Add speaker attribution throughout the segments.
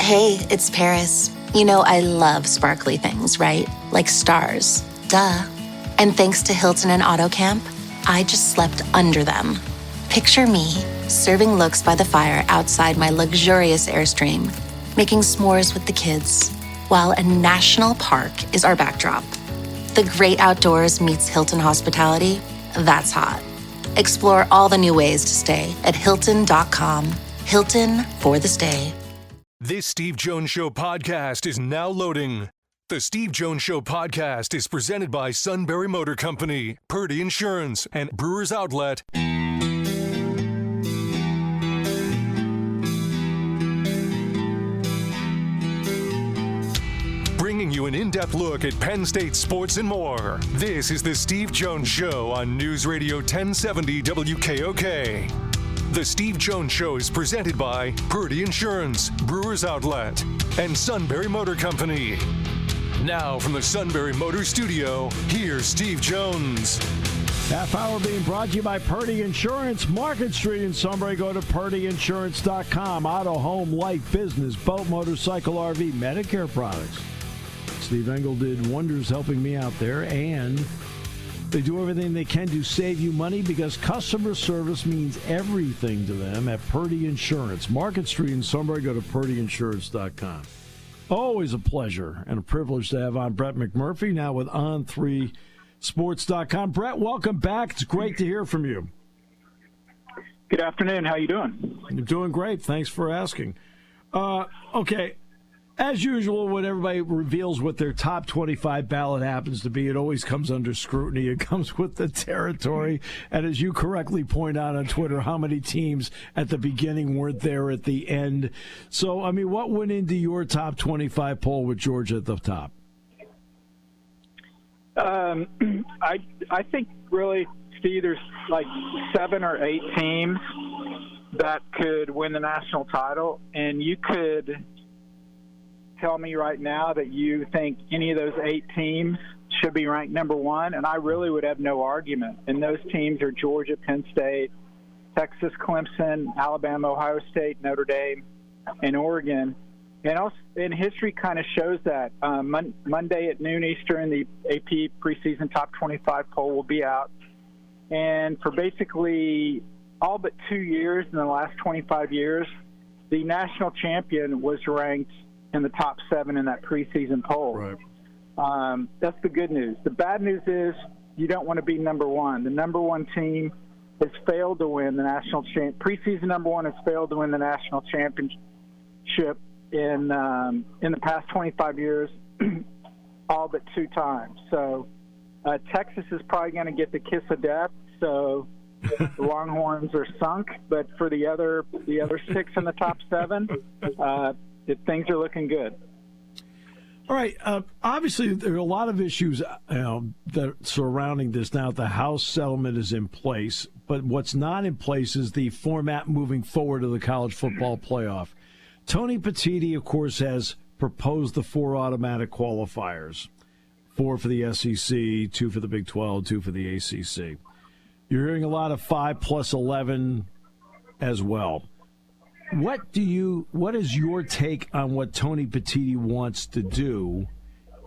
Speaker 1: Hey, it's Paris. You know I love sparkly things, right? Like stars. Duh. And thanks to Hilton and AutoCamp, I just slept under them. Picture me, serving looks by the fire outside my luxurious Airstream, making s'mores with the kids, while a national park is our backdrop. The great outdoors meets Hilton hospitality. That's hot. Explore all the new ways to stay at Hilton.com. Hilton for the stay.
Speaker 2: This Steve Jones Show podcast is now loading. The Steve Jones Show podcast is presented by Sunbury Motor Company, Purdy Insurance, and Brewers Outlet. Bringing you an in-depth look at Penn State sports and more. This is the Steve Jones Show on News Radio 1070 WKOK. The Steve Jones Show is presented by Purdy Insurance, Brewers Outlet, and Sunbury Motor Company. Now from the Sunbury Motor Studio, here's Steve Jones.
Speaker 3: Half hour being brought to you by Purdy Insurance. Market Street in Sunbury. Go to purdyinsurance.com. Auto, home, life, business, boat, motorcycle, RV, Medicare products. Steve Engel did wonders helping me out there, and they do everything they can to save you money because customer service means everything to them at Purdy Insurance. Market Street in Sunbury. Go to purdyinsurance.com. Always a pleasure and a privilege to have on Brett McMurphy, now with On3Sports.com. Brett, welcome back. It's great to hear from you.
Speaker 4: Good afternoon. How you doing?
Speaker 3: I'm doing great. Thanks for asking. Okay. As usual, when everybody reveals what their top 25 ballot happens to be, it always comes under scrutiny. It comes with the territory. And as you correctly point out on Twitter, how many teams at the beginning weren't there at the end. So, I mean, what went into your top 25 poll with Georgia at the top?
Speaker 4: I think really, Steve, there's like 7 or 8 teams that could win the national title, and you could tell me right now that you think any of those 8 teams should be ranked number 1, and I really would have no argument. And those teams are Georgia, Penn State, Texas, Clemson, Alabama, Ohio State, Notre Dame, and Oregon. And also, and history kind of shows that. Monday at noon Eastern, the AP preseason top 25 poll will be out. And for basically all but 2 years in the last 25 years, the national champion was ranked in the top 7 in that preseason poll.
Speaker 3: Right.
Speaker 4: That's the good news. The bad news is you don't want to be number 1. The number 1 team has failed to win the national preseason number 1 has failed to win the national championship in the past 25 years, all but 2 times. So Texas is probably going to get the kiss of death. So the Longhorns are sunk. But for the other 6 in the top 7. Things are looking good.
Speaker 3: All right. Obviously, there are a lot of issues that surrounding this now. The House settlement is in place, but what's not in place is the format moving forward of the college football playoff. Tony Petitti, of course, has proposed the 4 automatic qualifiers, 4 for the SEC, 2 for the Big 12, 2 for the ACC. You're hearing a lot of 5 plus 11 as well. What is your take on what Tony Petitti wants to do,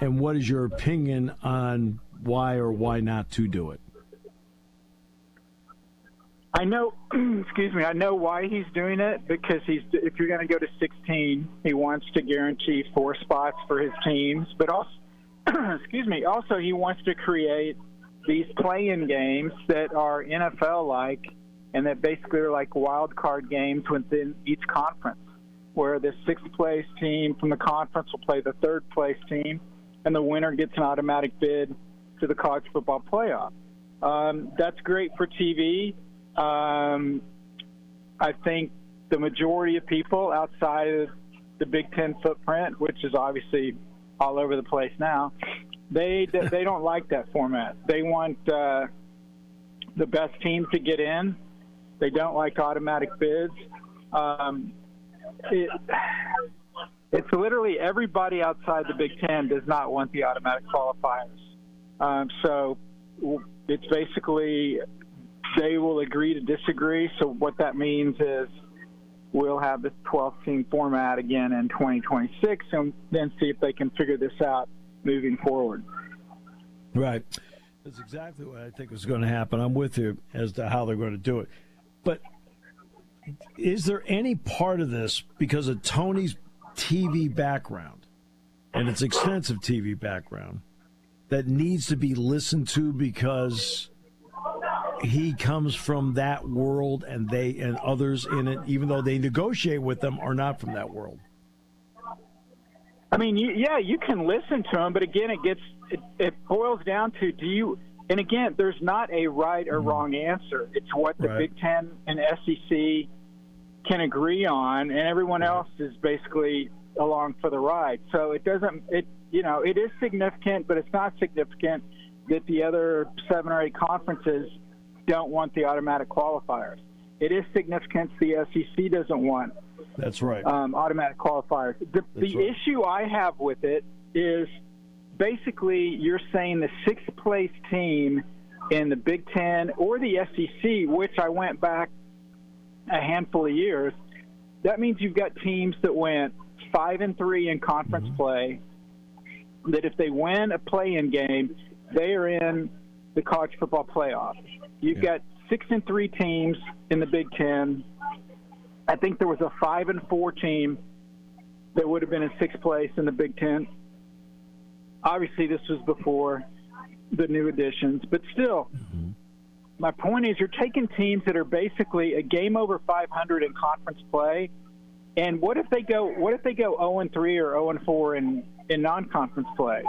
Speaker 3: and what is your opinion on why or why not to do it?
Speaker 4: I know, I know why he's doing it, because if you're going to go to 16, he wants to guarantee 4 spots for his teams, but also, also he wants to create these play-in games that are NFL-like, and that basically are like wild card games within each conference, where the 6th place team from the conference will play the 3rd place team, and the winner gets an automatic bid to the college football playoff. That's great for TV. I think the majority of people outside of the Big Ten footprint, which is obviously all over the place now, they don't like that format. They want the best team to get in. They don't like automatic bids. It's literally everybody outside the Big Ten does not want the automatic qualifiers. So it's basically they will agree to disagree. So what that means is we'll have this 12-team format again in 2026, and then see if they can figure this out moving forward.
Speaker 3: Right. That's exactly what I think is going to happen. I'm with you as to how they're going to do it. But is there any part of this, because of Tony's TV background, and its extensive TV background, that needs to be listened to because he comes from that world and they and others in it, even though they negotiate with them, are not from that world?
Speaker 4: I mean, you can listen to him, but again, it boils down to, do you, and again, there's not a right or wrong answer. It's what the Big Ten and SEC can agree on, and everyone else is basically along for the ride. So it is significant, but it's not significant that the other 7 or 8 conferences don't want the automatic qualifiers. It is significant the SEC doesn't want.
Speaker 3: That's right.
Speaker 4: Automatic qualifiers. The issue I have with it is basically you're saying the 6th place team in the Big Ten or the SEC, which I went back a handful of years, that means you've got teams that went 5-3 in conference play, that if they win a play-in game, they are in the college football playoff. You've got 6-3 teams in the Big Ten. I think there was a 5-4 team that would have been in 6th place in the Big Ten. Obviously, this was before the new additions, but still, my point is you're taking teams that are basically a game over 500 in conference play, and what if they go 0-3 or 0-4 in non-conference play?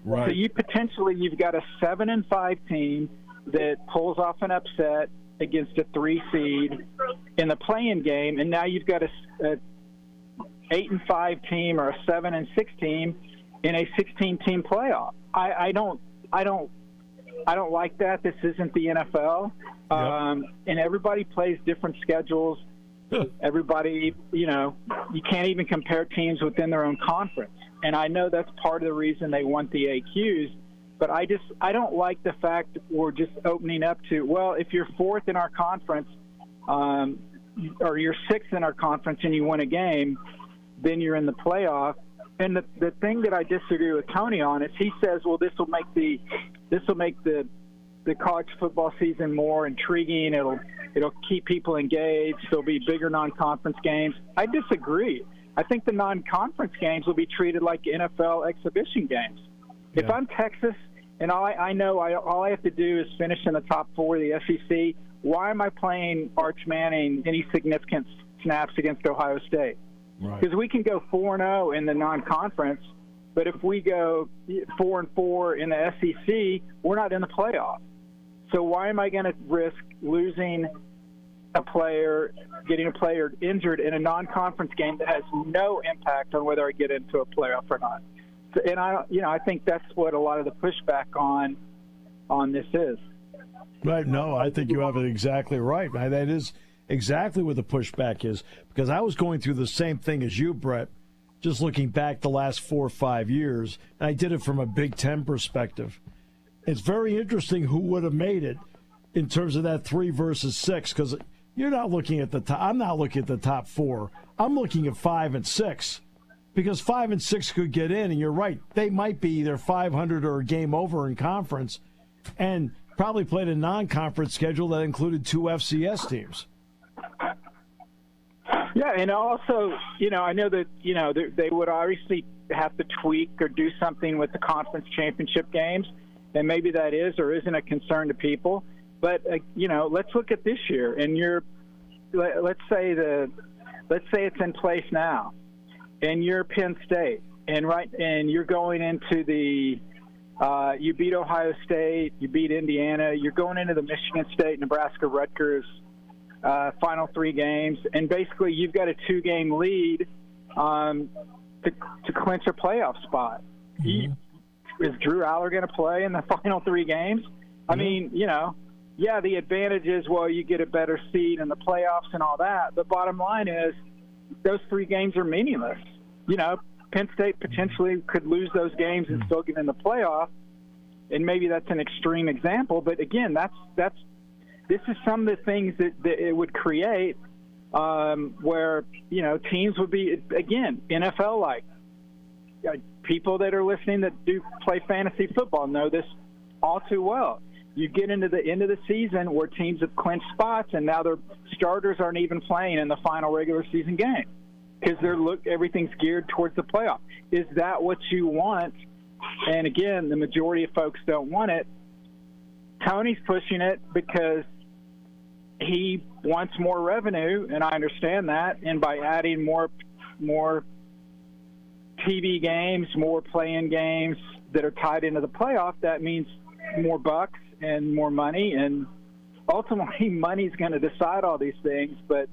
Speaker 3: Right.
Speaker 4: So you've got a 7-5 team that pulls off an upset against a 3 seed in the play-in game, and now you've got a 8-5 team or a 7-6 team in a 16-team playoff. I don't like that. This isn't the NFL, and everybody plays different schedules. Everybody, you can't even compare teams within their own conference. And I know that's part of the reason they want the AQs. But I don't like the fact that we're just opening up to, well, if you're 4th in our conference or you're 6th in our conference and you win a game, then you're in the playoff. And the thing that I disagree with Tony on is he says, well, this will make the college football season more intriguing. It'll keep people engaged. There'll be bigger non-conference games. I disagree. I think the non-conference games will be treated like NFL exhibition games. If I'm Texas and all I have to do is finish in the top 4 of the SEC, why am I playing Arch Manning any significant snaps against Ohio State? Because we can go 4-0 in the non-conference, but if we go 4-4 in the SEC, we're not in the playoff. So why am I going to risk losing getting a player injured in a non-conference game that has no impact on whether I get into a playoff or not? And I think that's what a lot of the pushback on this is.
Speaker 3: Right. No, I think you have it exactly right. That is exactly what the pushback is, because I was going through the same thing as you, Brett, just looking back the last 4 or 5 years. And I did it from a Big Ten perspective. It's very interesting who would have made it in terms of that 3 versus 6, because you're not looking at the top. I'm not looking at the top 4. I'm looking at 5 and 6. Because 5 and 6 could get in, and you're right. They might be either 500 or a game over in conference, and probably played a non-conference schedule that included 2 FCS teams.
Speaker 4: Yeah, and also, I know that, they would obviously have to tweak or do something with the conference championship games, and maybe that is or isn't a concern to people. But, let's look at this year, and let's say it's in place now. And you're Penn State, and you're going into the you beat Ohio State, you beat Indiana, you're going into the Michigan State, Nebraska, Rutgers final 3 games, and basically you've got a 2-game lead to clinch a playoff spot. Is Drew Aller going to play in the final 3 games? I mean, the advantage is, well, you get a better seed in the playoffs and all that. The bottom line is those 3 games are meaningless. Penn State potentially could lose those games and still get in the playoff, and maybe that's an extreme example. But again, this is some of the things that it would create where, teams would be, again, NFL-like. People that are listening that do play fantasy football know this all too well. You get into the end of the season where teams have clinched spots, and now their starters aren't even playing in the final regular season game because everything's geared towards the playoff. Is that what you want? And again, the majority of folks don't want it. Tony's pushing it because he wants more revenue, and I understand that. And by adding more TV games, more play-in games that are tied into the playoff, that means more bucks and more money. And ultimately, money's going to decide all these things. But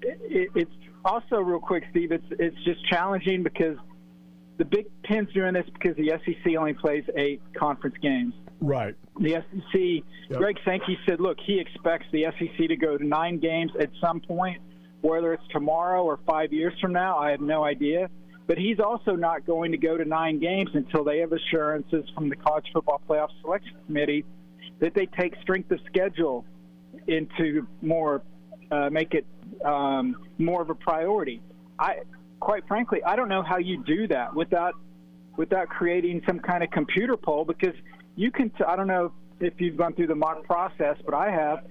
Speaker 4: it's also, real quick, Steve, it's just challenging because the Big Ten's doing this because the SEC only plays 8 conference games.
Speaker 3: Right.
Speaker 4: The SEC, yep. Greg Sankey said, look, he expects the SEC to go to 9 games at some point, whether it's tomorrow or 5 years from now. I have no idea. But he's also not going to go to 9 games until they have assurances from the College Football Playoff Selection Committee that they take strength of schedule into make it more of a priority. Quite frankly, I don't know how you do that without creating some kind of computer poll, because you can. I don't know if you've gone through the mock process, but I have.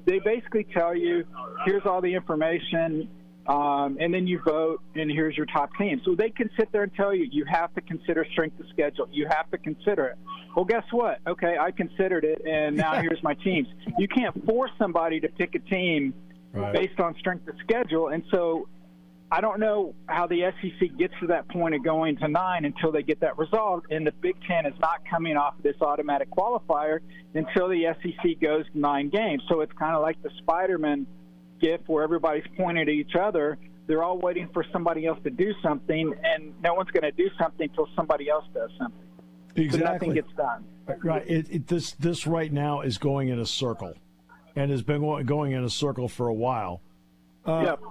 Speaker 4: They basically tell you, here's all the information, and then you vote, and here's your top team. So they can sit there and tell you have to consider strength of schedule. You have to consider it. Well, guess what? Okay, I considered it, and now here's my teams. You can't force somebody to pick a team based on strength of schedule, and so I don't know how the SEC gets to that point of going to 9 until they get that resolved, and the Big Ten is not coming off this automatic qualifier until the SEC goes to 9 games. So it's kind of like the Spider-Man gif where everybody's pointing at each other. They're all waiting for somebody else to do something, and no one's going to do something until somebody else does something.
Speaker 3: Exactly.
Speaker 4: So nothing gets done.
Speaker 3: Right. This right now is going in a circle, and has been going in a circle for a while.
Speaker 4: Yep.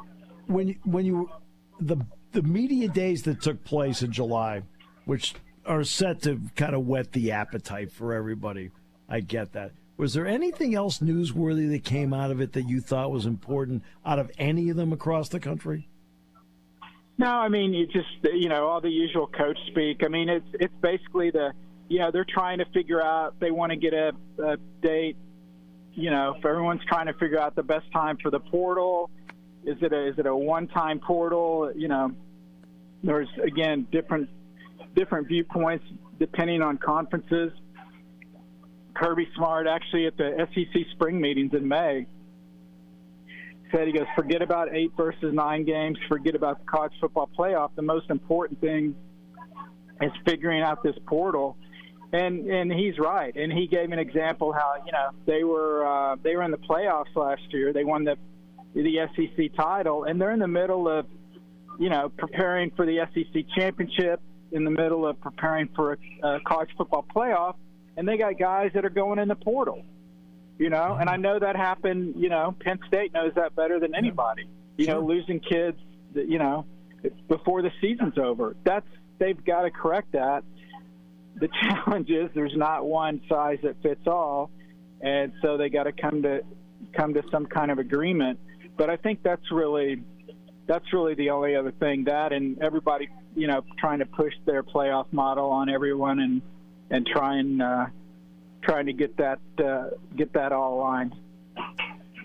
Speaker 3: The media days that took place in July, which are set to kind of whet the appetite for everybody, I get that. Was there anything else newsworthy that came out of it that you thought was important out of any of them across the country?
Speaker 4: No, I mean, you just, all the usual coach speak. I mean, it's basically they're trying to figure out, they want to get a date, if everyone's trying to figure out the best time for the portal. Is it a one-time portal? There's, again, different viewpoints depending on conferences. Kirby Smart, actually, at the SEC spring meetings in May, said, he goes, forget about 8 versus 9 games, forget about the college football playoff. The most important thing is figuring out this portal. And he's right. And he gave an example how, they were in the playoffs last year. They won the SEC title, and they're in the middle of, preparing for the SEC championship, in the middle of preparing for a college football playoff, and they got guys that are going in the portal, and I know that happened, Penn State knows that better than anybody, losing kids, before the season's over. They've got to correct that. The challenge is there's not one size that fits all, and so they got to come to some kind of agreement. But I think that's really the only other thing, that and everybody, trying to push their playoff model on everyone and trying to get that all aligned.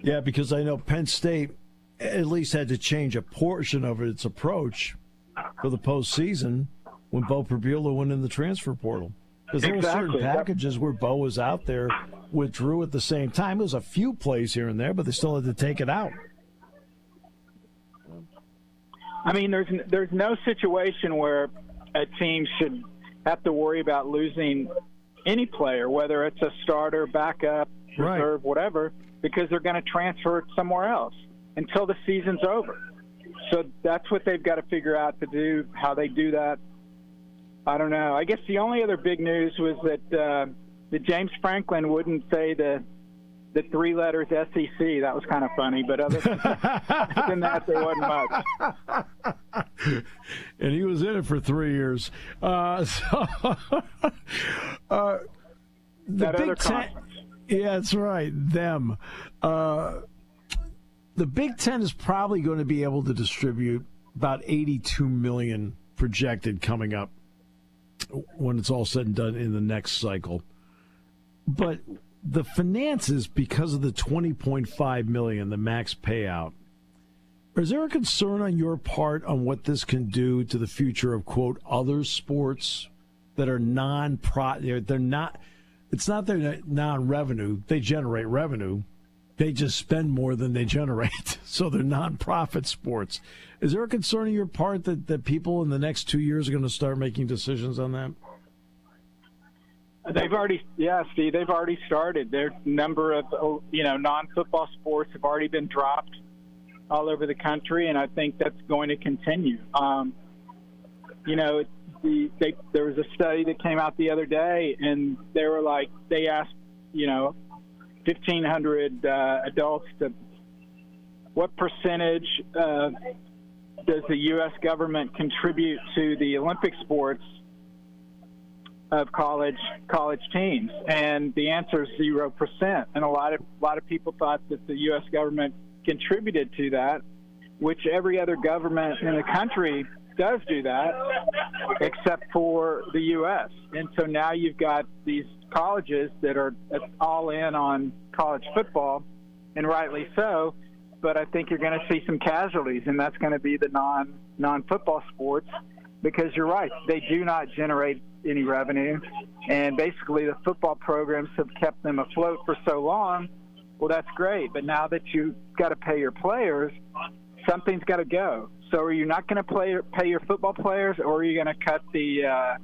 Speaker 3: Yeah, because I know Penn State at least had to change a portion of its approach for the postseason when Bo Pribula went in the transfer portal. Because there were certain packages where Bo was out there, withdrew at the same time. There was a few plays here and there, but they still had to take it out.
Speaker 4: I mean, there's no situation where a team should have to worry about losing any player, whether it's a starter, backup, reserve, whatever, because they're going to transfer somewhere else until the season's over. So that's what they've got to figure out to do. How they do that, I don't know. I guess the only other big news was that James Franklin wouldn't say the 3 letters SEC. That was kind of funny, but other than that, there wasn't much.
Speaker 3: And he was in it for 3 years. The
Speaker 4: that
Speaker 3: Big
Speaker 4: other
Speaker 3: Ten,
Speaker 4: conference.
Speaker 3: yeah, that's right. Them. the Big Ten is probably going to be able to distribute about $82 million projected coming up when it's all said and done in the next cycle. But the finances, because of the $20.5 million, the max payout, is there a concern on your part on what this can do to the future of, quote, other sports that are they're not, it's not they're non-revenue, they generate revenue, they just spend more than they generate, so they're non-profit sports. Is there a concern on your part that people in the next 2 years are going to start making decisions on that?
Speaker 4: They've already, Steve, they've already started. Their number of, non-football sports have already been dropped all over the country, and I think that's going to continue. There was a study that came out the other day, and they asked, 1,500 adults what percentage does the U.S. government contribute to the Olympic sports of college teams, and the answer is 0%. And a lot of people thought that the U.S. government contributed to that, which every other government in the country does do that, except for the U.S. And so now you've got these colleges that are all in on college football, and rightly so. But I think you're going to see some casualties, and that's going to be the non-football sports, because you're right, they do not generate any revenue, and basically the football programs have kept them afloat for so long. Well, that's great, but now that you've got to pay your players, something's got to go. So are you not going to pay your football players, or are you going to cut the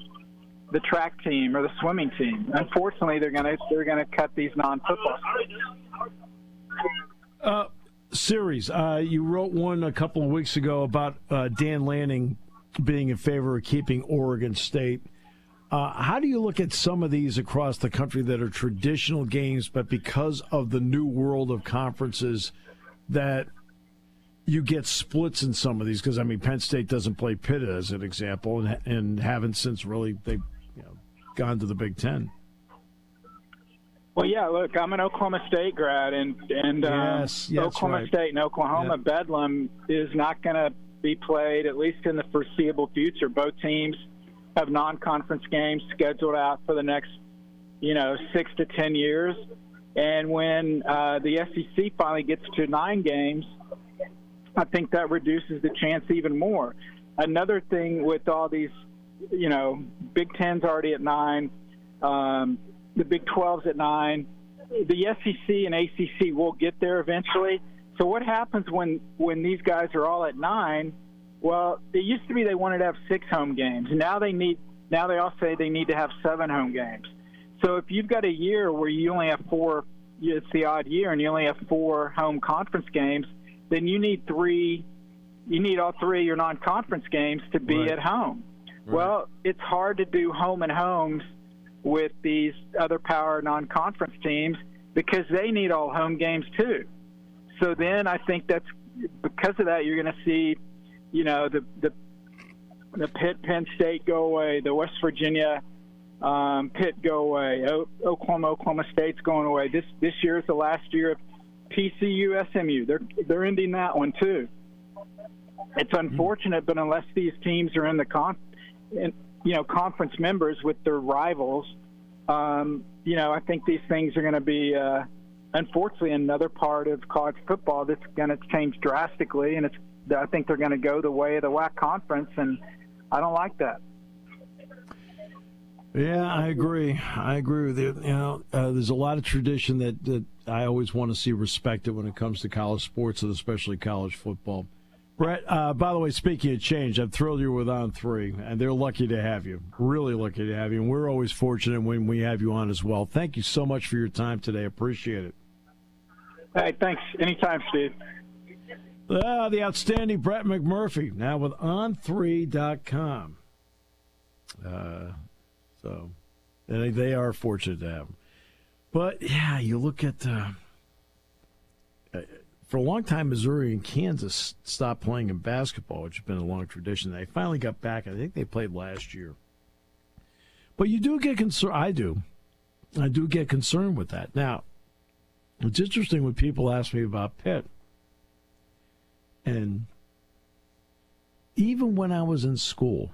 Speaker 4: track team or the swimming team? Unfortunately, they're going to cut these non-football sports.
Speaker 3: Series, you wrote one a couple of weeks ago about Dan Lanning being in favor of keeping Oregon State. How do you look at some of these across the country that are traditional games, but because of the new world of conferences, that you get splits in some of these? Because, Penn State doesn't play Pitt as an example, and haven't since really they've gone to the Big Ten.
Speaker 4: Well, yeah, look, I'm an Oklahoma State grad, and
Speaker 3: yes,
Speaker 4: Oklahoma
Speaker 3: right.
Speaker 4: State and Oklahoma Bedlam is not going to be played, at least in the foreseeable future. Both teams have non-conference games scheduled out for the next, 6 to 10 years. And when the SEC finally gets to 9 games, I think that reduces the chance even more. Another thing with all these, Big Ten's already at 9, the Big 12's at 9, the SEC and ACC will get there eventually. So what happens when these guys are all at 9? Well, it used to be they wanted to have 6 home games. Now they all say they need to have 7 home games. So if you've got a year where you only have 4, it's the odd year, and you only have 4 home conference games, then you need all 3 of your non-conference games to be
Speaker 3: right
Speaker 4: at home.
Speaker 3: Right.
Speaker 4: Well, it's hard to do home and homes with these other power non-conference teams because they need all home games too. So then I think that's because of that you're going to see, the Pitt Penn State go away, the West Virginia Pitt go away, Oklahoma State's going away. This year is the last year of TCU SMU. They're ending that one too. It's unfortunate, but unless these teams are in the conference members with their rivals, I think these things are going to be, unfortunately, another part of college football that's going to change drastically, and I think they're going to go the way of the WAC conference, and I don't like that.
Speaker 3: Yeah, I agree with you. There's a lot of tradition that I always want to see respected when it comes to college sports, and especially college football. Brett, by the way, speaking of change, I'm thrilled you're with On 3, and they're lucky to have you, really lucky to have you, and we're always fortunate when we have you on as well. Thank you so much for your time today. Appreciate it.
Speaker 4: Hey, thanks. Anytime, Steve.
Speaker 3: The outstanding Brett McMurphy, now with On3.com. So they are fortunate to have him. But, yeah, you look at for a long time, Missouri and Kansas stopped playing in basketball, which has been a long tradition. They finally got back. I think they played last year. But you do get concerned. I do get concerned with that. Now, it's interesting when people ask me about Pitt. And even when I was in school,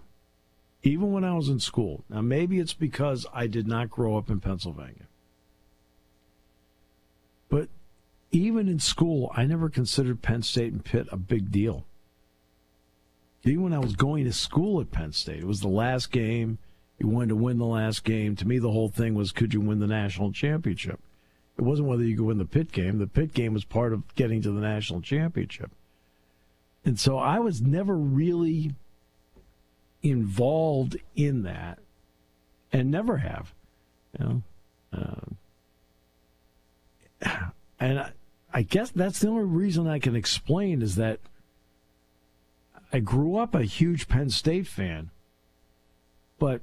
Speaker 3: now maybe it's because I did not grow up in Pennsylvania, but even in school, I never considered Penn State and Pitt a big deal. Even when I was going to school at Penn State, it was the last game. You wanted to win the last game. To me, the whole thing was, could you win the national championship? It wasn't whether you could win the Pitt game. The Pitt game was part of getting to the national championship. And so I was never really involved in that, and never have. And I guess that's the only reason I can explain is that I grew up a huge Penn State fan, but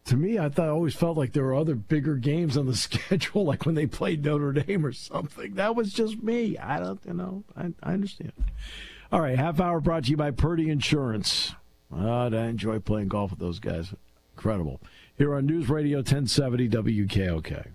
Speaker 3: to me, I always felt like there were other bigger games on the schedule, like when they played Notre Dame or something. That was just me. I understand. All right, half hour brought to you by Purdy Insurance. I enjoy playing golf with those guys. Incredible. Here on News Radio 1070 WKOK.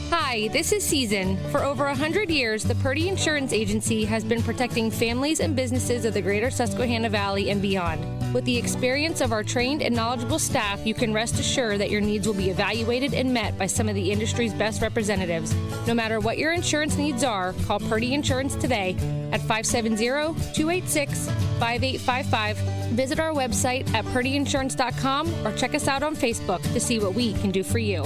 Speaker 5: Hi, this is Season. For over 100 years, the Purdy Insurance Agency has been protecting families and businesses of the greater Susquehanna Valley and beyond. With the experience of our trained and knowledgeable staff, you can rest assured that your needs will be evaluated and met by some of the industry's best representatives. No matter what your insurance needs are, call Purdy Insurance today at 570-286-5855. Visit our website at purdyinsurance.com or check us out on Facebook to see what we can do for you.